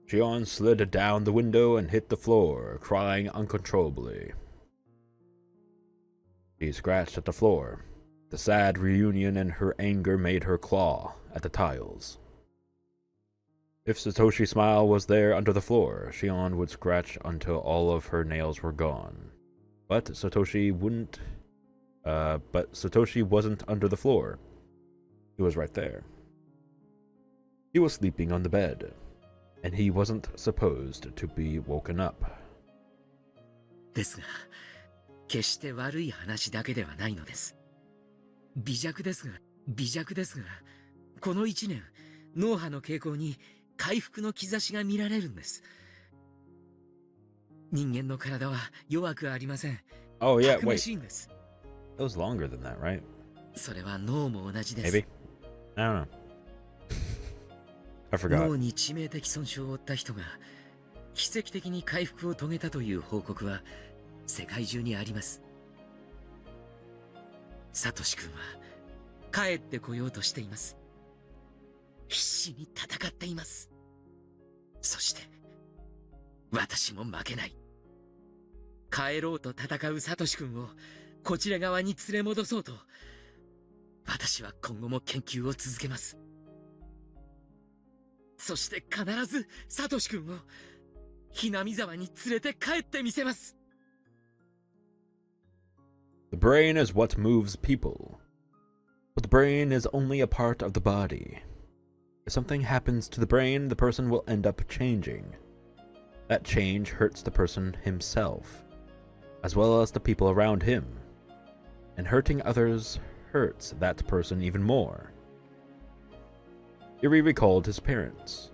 Shion slid down the window and hit the floor, crying uncontrollably. She scratched at the floor. The sad reunion and her anger made her claw at the tiles. If Satoshi's smile was there under the floor, Shion would scratch until all of her nails were gone. But Satoshi wasn't under the floor. He was right there. He was sleeping on the bed, and he wasn't supposed to be woken up. ですが、決して悪い話だけではないのです。微弱ですが、この1年、脳波の傾向に回復の兆しが見られるんです。人間の体は弱くありません。 Oh yeah, たくま wait. しいんです。 It was longer than that, right? それは脳も同じです。 Maybe? I don't know. I forgot. 脳に致命的損傷を負った人が奇跡的に回復を遂げたという報告は世界中にあります。サトシ君は帰ってこようとしています。必死に戦っています。そして私も負けない。帰ろうと戦うサトシ君をこちら側に連れ戻そうと、私は今後も研究を続けます。そして必ずサトシ君をHinamizawaに連れて帰ってみせます。 The brain is what moves people. But the brain is only a part of the body. If something happens to the brain, the person will end up changing. That change hurts the person himself, as well as the people around him. And hurting others hurts that person even more. Iri recalled his parents.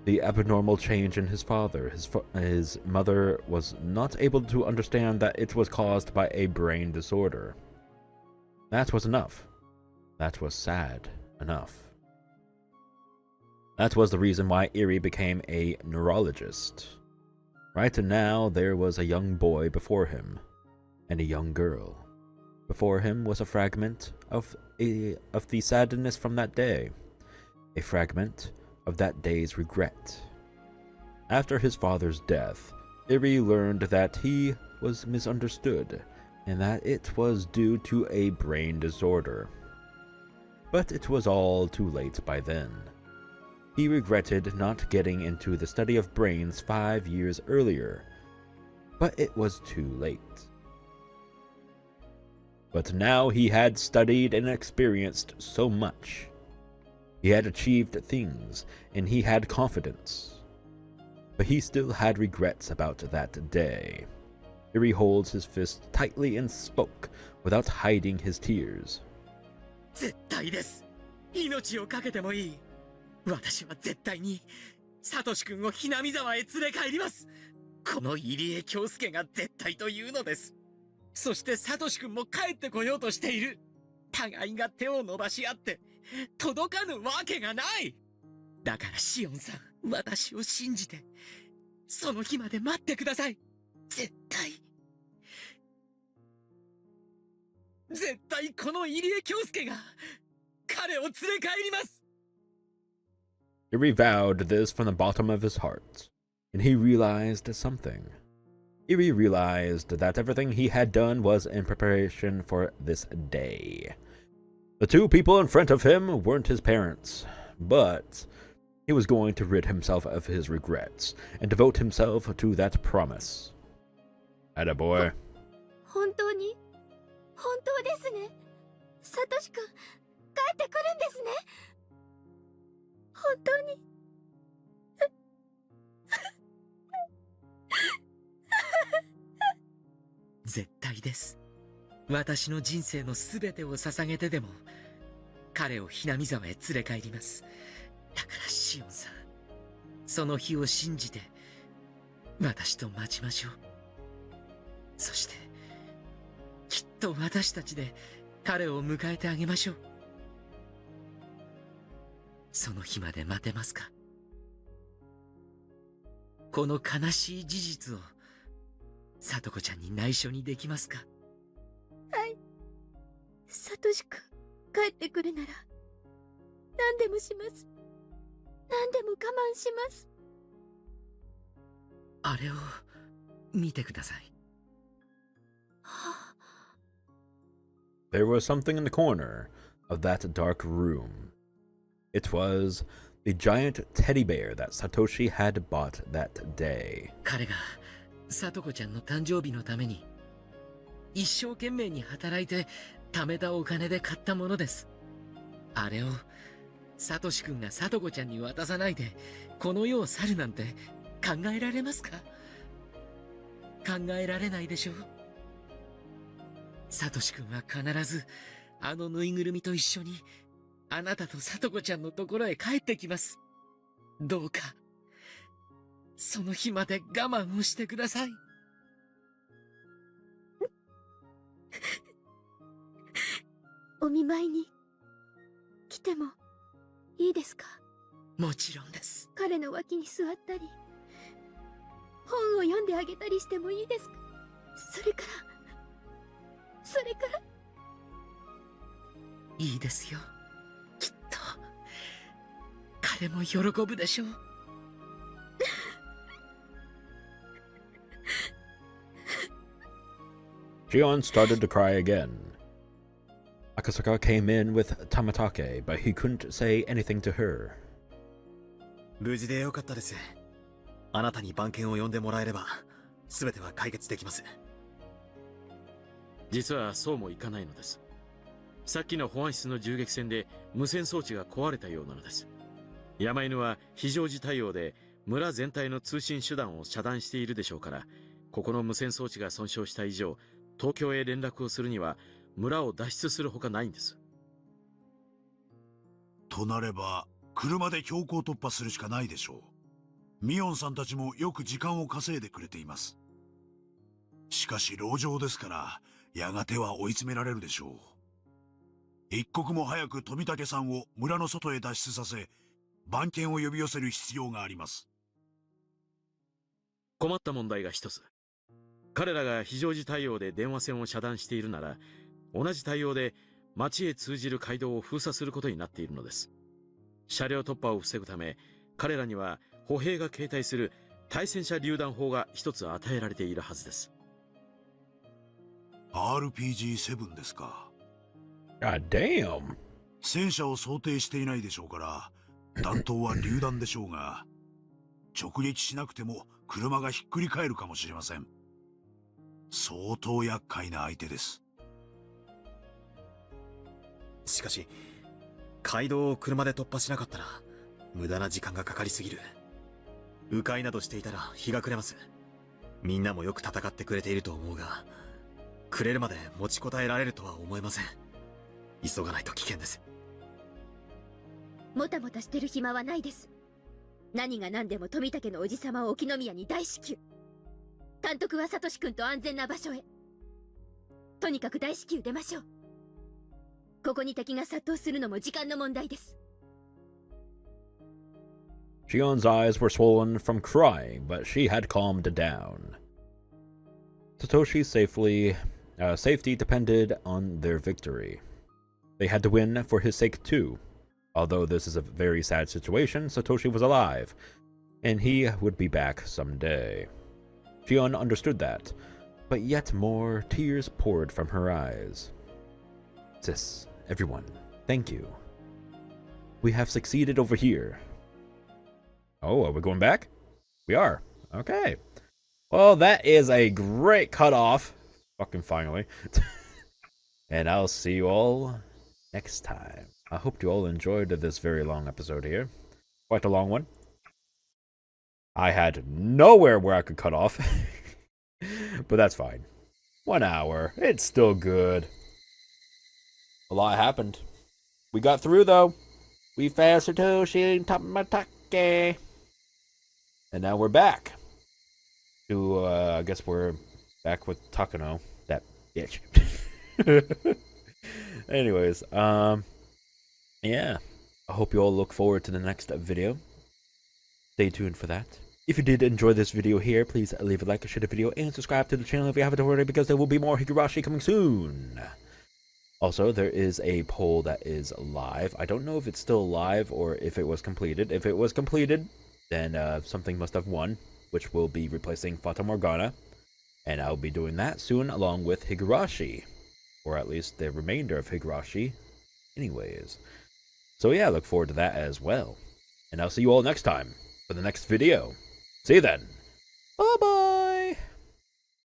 The abnormal change in his father. His mother was not able to understand that it was caused by a brain disorder. That was enough. That was sad enough. That was the reason why Iri became a neurologist. Right now, there was a young boy before him, and a young girl. Before him was a fragment of the sadness from that day. A fragment of that day's regret. After his father's death, Iri learned that he was misunderstood, and that it was due to a brain disorder. But it was all too late by then. He regretted not getting into the study of brains 5 years earlier, but it was too late. But now he had studied and experienced so much. He had achieved things, and he had confidence. But he still had regrets about that day. Iri holds his fist tightly and spoke without hiding his tears. 絶対です。命をかけてもいい。私は絶対にサトシ君をHinamizawaへ連れ帰ります。この入江京介が絶対というのです。そしてサトシ君も帰ってこようとしている。互いが手を伸ばし合って届かぬわけがない。だからシオンさん、私を信じて、その日まで待ってください。絶対この入江京介が彼を連れ帰ります。 He vowed this from the bottom of his heart, and he realized something. He realized that everything he had done was in preparation for this day. The two people in front of him weren't his parents, but he was going to rid himself of his regrets and devote himself to that promise. Attaboy. 本当に本当ですね。サトシ君、帰ってくるんですね。本当に。絶対です。私の人生のすべてを捧げてでも彼をひなみ沢へ連れ帰ります。だからシオンさん、その日を信じて私と待ちましょう。そしてきっと私たちで彼を迎えてあげましょう。その日まで待てますか？この悲しい事実をさとこちゃんに内緒にできますか？はい。サトシ君、帰ってくるなら何でもします。何でも我慢します。あれを見てください。There was something in the corner of that dark room. It was the giant teddy bear that Satoshi had bought that day. 彼がさとこちゃんの誕生日のために一生懸命に働いて貯めたお金で買ったものです。あれをサトシ君がさとこちゃんに渡さないでこの世を去るなんて考えられますか？考えられないでしょう。サトシ君は必ずあのぬいぐるみと一緒にあなたとさとこちゃんのところへ帰ってきます。どうかその日まで我慢をしてください。お見舞いに来てもいいですか？もちろんです。彼の脇に座ったり本を読んであげたりしてもいいですか？それからいいですよ。きっと彼も喜ぶでしょう。Shion started to cry again. Akasaka came in with Tamatake, but he couldn't say anything to her. 無事でよかったです。あなたに番犬を呼んでもらえれば全ては解決できます。実はそうもいかないのです。さっきの保安室の銃撃戦で無線装置が壊れたようなのです。山犬は非常時対応で村全体の通信手段を遮断しているでしょうから、ここの無線装置が損傷した以上、東京へ連絡をするには村を脱出するほかないんです。となれば車で強行突破するしかないでしょう。ミオンさんたちもよく時間を稼いでくれています。しかし籠城ですからやがては追い詰められるでしょう。一刻も早く富武さんを村の外へ脱出させ番犬を呼び寄せる必要があります。困った問題が一つ。彼らが非常時対応で電話線を遮断しているなら、同じ対応で町へ通じる街道を封鎖することになっているのです。車両突破を防ぐため、彼らには歩兵が携帯する対戦車榴弾砲が一つ与えられているはずです。RPG-7 ですか。God damn! 戦車を想定していないでしょうから弾頭は榴弾でしょうが、直撃しなくても車がひっくり返るかもしれません。相当厄介な相手です。しかし街道を車で突破しなかったら無駄な時間がかかりすぎる。迂回などしていたら日が暮れます。みんなもよく戦ってくれていると思うが、暮れるまで持ちこたえられるとは思えません。急がないと危険です。もたもたしてる暇はないです。何が何でも富武のおじさまを沖宮に大至急。監督はサトシ君と安全な場所へ。とにかく大至急出ましょう。ここに敵が殺到するのも時間の問題です。Shion's eyes were swollen from crying, but she had calmed down. Satoshi's safety depended on their victory. They had to win for his sake too. Although this is a very sad situation, Satoshi was alive, and he would be back someday. Shion understood that, but yet more tears poured from her eyes. Sis, everyone, thank you. We have succeeded over here. Oh, are we going back? We are. Okay. Well, that is a great cutoff. Fucking finally. And I'll see you all next time. I hope you all enjoyed this very long episode here. Quite a long one. I had nowhere where I could cut off. But that's fine. 1 hour. It's still good. A lot happened. We got through, though. We found Satoshi Tamatake. And now we're back. To, I guess we're back with Takano. That bitch. Anyways, yeah. I hope you all look forward to the next video. Stay tuned for that. If you did enjoy this video here, please leave a like, share the video, and subscribe to the channel if you haven't already, because there will be more Higurashi coming soon. Also, there is a poll that is live. I don't know if it's still live or if it was completed. If it was completed, then something must have won, which will be replacing Fata Morgana. And I'll be doing that soon along with Higurashi. Or at least the remainder of Higurashi. Anyways. So yeah, look forward to that as well. And I'll see you all next time for the next video. See you then. Bye-bye.